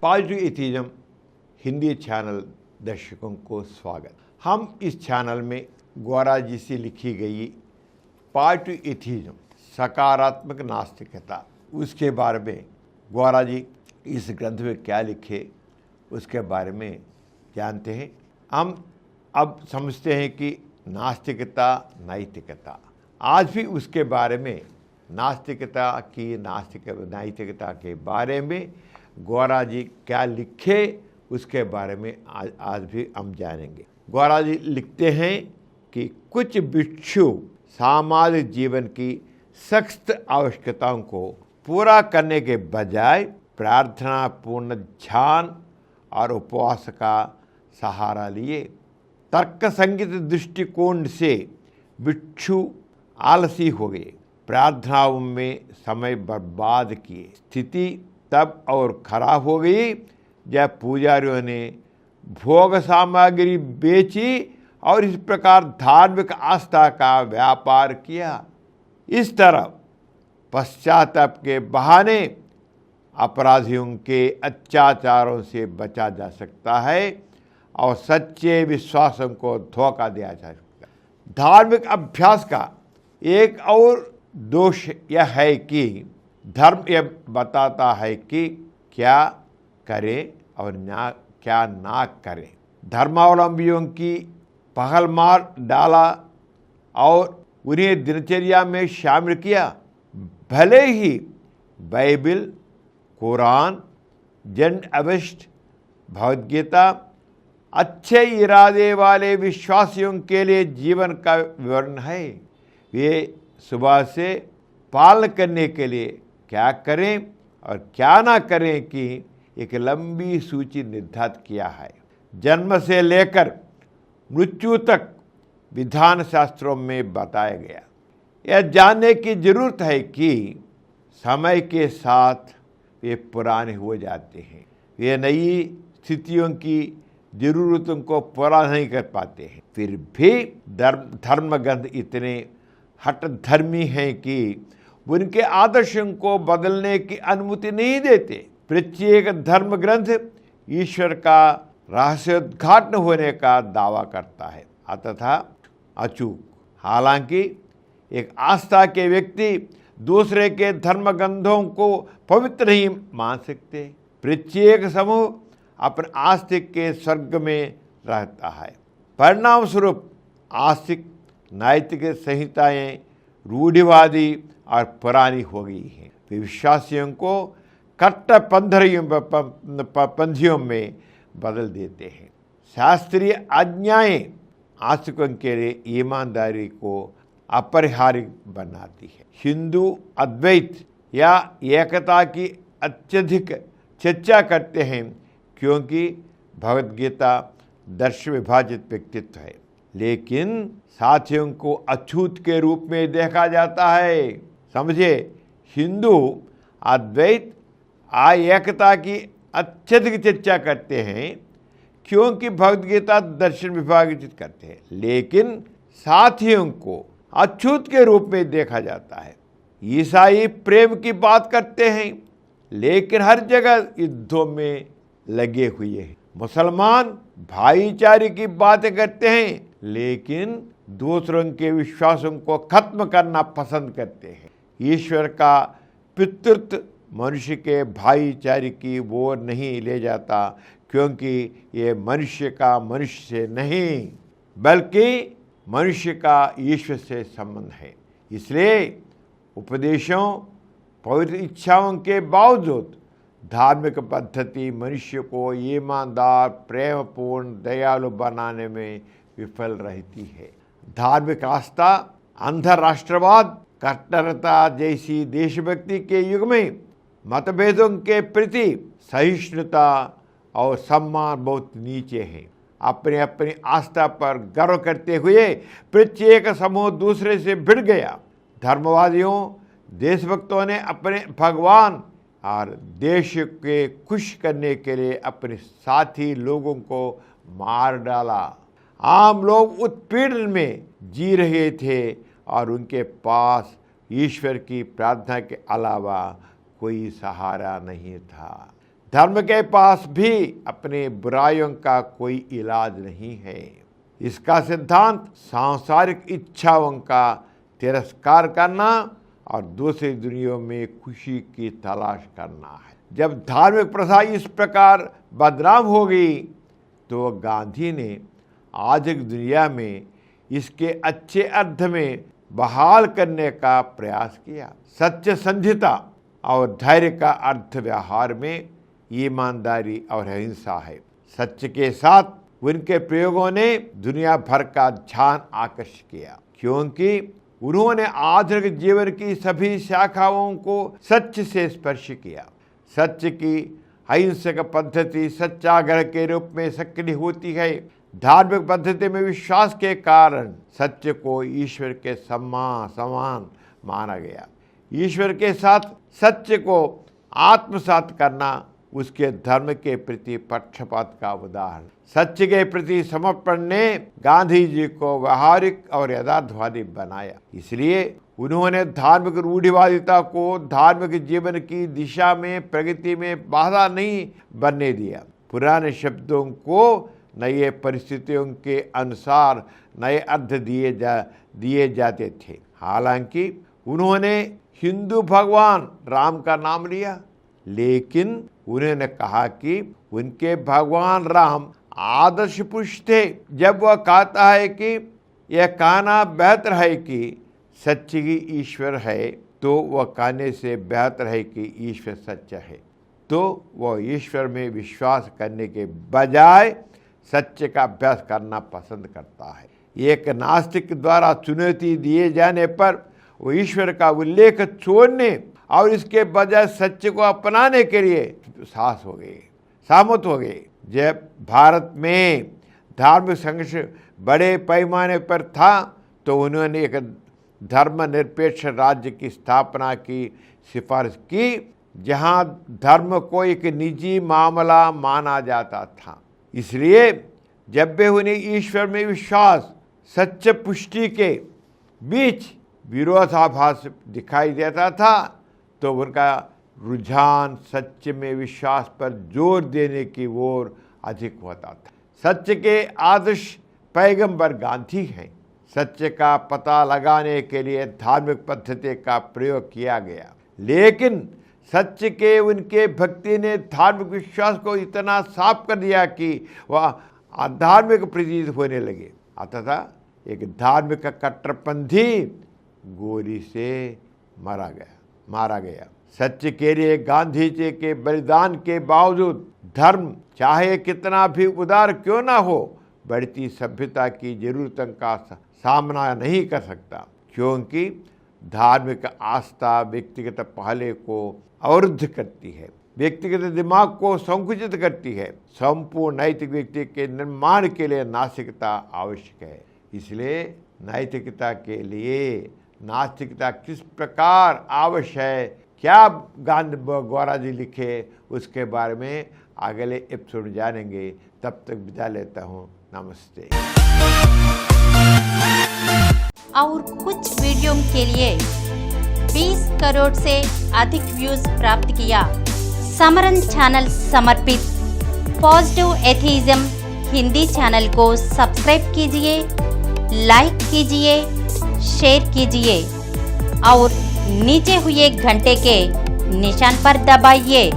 Positive atheism Hindi channel दर्शकों को स्वागत। हम इस चैनल में गौरा जी से लिखी गई पॉजिटिव एथिज्म सकारात्मक नास्तिकता उसके बारे में गौरा जी इस ग्रंथ में क्या लिखे उसके बारे में जानते हैं। हम अब समझते हैं कि नास्तिकता नैतिकता, आज भी उसके बारे में नैतिकता के बारे में गौरा जी क्या लिखे उसके बारे में आज भी हम जानेंगे। गौरा जी लिखते हैं कि कुछ भिक्षु सामाजिक जीवन की सख्त आवश्यकताओं को पूरा करने के बजाय प्रार्थना पूर्ण ध्यान और उपवास का सहारा लिए। तर्क संगत दृष्टिकोण से भिक्षु आलसी हो गए, प्रार्थनाओं में समय बर्बाद किए। स्थिति तब और खराब हो गई जब पुजारियों ने भोग सामग्री बेची और इस प्रकार धार्मिक आस्था का व्यापार किया। इस तरह पश्चाताप के बहाने अपराधियों के अत्याचारों से बचा जा सकता है और सच्चे विश्वासों को धोखा दिया जा सकता है। धार्मिक अभ्यास का एक और दोष यह है कि धर्म यह बताता है कि क्या करें और क्या ना करें। धर्मावलंबियों की पहल मार डाला और उन्हें दिनचर्या में शामिल किया। भले ही बाइबिल, कुरान, जन अवेस्ट, भगवद गीता अच्छे इरादे वाले विश्वासियों के लिए जीवन का विवरण है। वे सुबह से पालन करने के लिए क्या करें और क्या ना करें की एक लंबी सूची निर्धारित किया है। जन्म से लेकर मृत्यु तक विधान शास्त्रों में बताया गया। यह जानने की जरूरत है कि समय के साथ वे पुराने हो जाते हैं, वे नई स्थितियों की जरूरतों को पूरा नहीं कर पाते हैं। फिर भी धर्म ग्रंथ इतने हठधर्मी हैं कि उनके आदर्शों को बदलने की अनुमति नहीं देते। प्रत्येक धर्म ग्रंथ ईश्वर का रहस्योद्घाटन होने का दावा करता है, अतः अचूक। हालांकि एक आस्था के व्यक्ति दूसरे के धर्म ग्रंथों को पवित्र नहीं मान सकते। प्रत्येक समूह अपने आस्तिक के स्वर्ग में रहता है। परिणाम स्वरूप आस्तिक नैतिक संहिताएं रूढ़िवादी और पुरानी हो गई हैं। वे विश्वासियों को कट्टरपंथियों में बदल देते हैं। शास्त्रीय आज्ञाएं आस्तिकों के लिए ईमानदारी को अपरिहार्य बनाती है। हिंदू अद्वैत या एकता की अत्यधिक चर्चा करते हैं क्योंकि भगवद गीता दर्श विभाजित व्यक्तित्व है, लेकिन साथियों को अछूत के रूप में देखा जाता है। समझे, हिंदू अद्वैत एकता की अत्यधिक चर्चा करते हैं क्योंकि भगवद गीता दर्शन विभाजित करते हैं, लेकिन साथियों को अछूत के रूप में देखा जाता है। ईसाई प्रेम की बात करते हैं लेकिन हर जगह युद्धों में लगे हुए हैं। मुसलमान भाईचारे की बातें करते हैं लेकिन दूसरों के विश्वासों को खत्म करना पसंद करते हैं। ईश्वर का पितृत्व मनुष्य के भाईचारे की ओर नहीं ले जाता क्योंकि ये मनुष्य का मनुष्य से नहीं बल्कि मनुष्य का ईश्वर से संबंध है। इसलिए उपदेशों पवित्र इच्छाओं के बावजूद धार्मिक पद्धति मनुष्य को ईमानदार, प्रेमपूर्ण, दयालु बनाने में विफल रहती है। धार्मिक आस्था अंधराष्ट्रवाद, कट्टरता जैसी देशभक्ति के युग में मतभेदों के प्रति सहिष्णुता और सम्मान बहुत नीचे है। अपने अपनी आस्था पर गर्व करते हुए प्रत्येक समूह दूसरे से भिड़ गया। धर्मवादियों, देशभक्तों ने अपने भगवान और देश के खुश करने के लिए अपने साथी लोगों को मार डाला। आम लोग उत्पीड़न में जी रहे थे और उनके पास ईश्वर की प्रार्थना के अलावा कोई सहारा नहीं था। धर्म के पास भी अपने बुराइयों का कोई इलाज नहीं है। इसका सिद्धांत सांसारिक इच्छाओं का तिरस्कार करना और दूसरी दुनिया में खुशी की तलाश करना है। जब धार्मिक प्रथा इस प्रकार बदनाम हो गई तो गांधी ने आधुनिक दुनिया में इसके अच्छे अर्थ में बहाल करने का प्रयास किया। सत्य संधिता और धैर्य का अर्थ व्यवहार में ईमानदारी और अहिंसा है। सत्य के साथ उनके प्रयोगों ने दुनिया भर का ध्यान आकर्षित किया, क्योंकि उन्होंने आधुनिक जीवन की सभी शाखाओं को सत्य से स्पर्श किया। सत्य की अहिंसक पद्धति सत्याग्रह के रूप में सक्रिय होती है। धार्मिक पद्धति में विश्वास के कारण सत्य को ईश्वर के समान माना गया। ईश्वर के साथ सत्य को आत्मसात करना उसके धर्म के प्रति पक्षपात का उदाहरण। सत्य के प्रति समर्पण ने गांधी जी को व्यावहारिक और यथार्थवादी बनाया। इसलिए उन्होंने धार्मिक रूढ़िवादिता को धार्मिक जीवन की दिशा में प्रगति में बाधा नहीं बनने दिया। पुराने शब्दों को नए परिस्थितियों के अनुसार नए अर्थ दिए जाते थे। हालांकि उन्होंने हिंदू भगवान राम का नाम लिया, लेकिन उन्होंने कहा कि उनके भगवान राम आदर्श पुरुष थे। जब वह कहता है कि यह कहना बेहतर है कि सच्ची ही ईश्वर है, तो वह कहने से बेहतर है कि ईश्वर सच्चा है। तो वह ईश्वर में विश्वास करने के बजाय सत्य का अभ्यास करना पसंद करता है। एक नास्तिक द्वारा चुनौती दिए जाने पर वो ईश्वर का उल्लेख छोड़ने और इसके बजाय सत्य को अपनाने के लिए सहमत हो गए। जब भारत में धार्मिक संघर्ष बड़े पैमाने पर था तो उन्होंने एक धर्मनिरपेक्ष राज्य की स्थापना की सिफारिश की, जहां धर्म को एक निजी मामला माना जाता था। इसलिए जब भी उन्हें ईश्वर में विश्वास सच्चे पुष्टि के बीच विरोधाभास दिखाई देता था तो उनका रुझान सत्य में विश्वास पर जोर देने की ओर अधिक होता था। सत्य के आदर्श पैगंबर गांधी हैं। सत्य का पता लगाने के लिए धार्मिक पद्धति का प्रयोग किया गया, लेकिन सत्य के उनके भक्ति ने धार्मिक विश्वास को इतना साफ कर दिया कि वह अधार्मिक प्रतीत होने लगे। अतः एक धार्मिक कट्टरपंथी गोली से मारा गया। सत्य के लिए गांधी जी के बलिदान के बावजूद धर्म चाहे कितना भी उदार क्यों ना हो, बढ़ती सभ्यता की जरूरतों का सामना नहीं कर सकता, क्योंकि धार्मिक आस्था व्यक्तिगत पहले को अवरुद्ध करती है, व्यक्तिगत दिमाग को संकुचित करती है। संपूर्ण नैतिक व्यक्ति के निर्माण के लिए नास्तिकता आवश्यक है। इसलिए नैतिकता के लिए नास्तिकता किस प्रकार आवश्यक है, क्या गांधी गौरा जी लिखे, उसके बारे में अगले एपिसोड में जानेंगे। तब तक विदा लेता हूँ। नमस्ते। और कुछ वीडियो के लिए 20 करोड़ से अधिक व्यूज प्राप्त किया। समरन चैनल समर्पित पॉजिटिव एथीज्म हिंदी चैनल को सब्सक्राइब कीजिए, लाइक कीजिए, शेयर कीजिए और नीचे हुए घंटे के निशान पर दबाइए।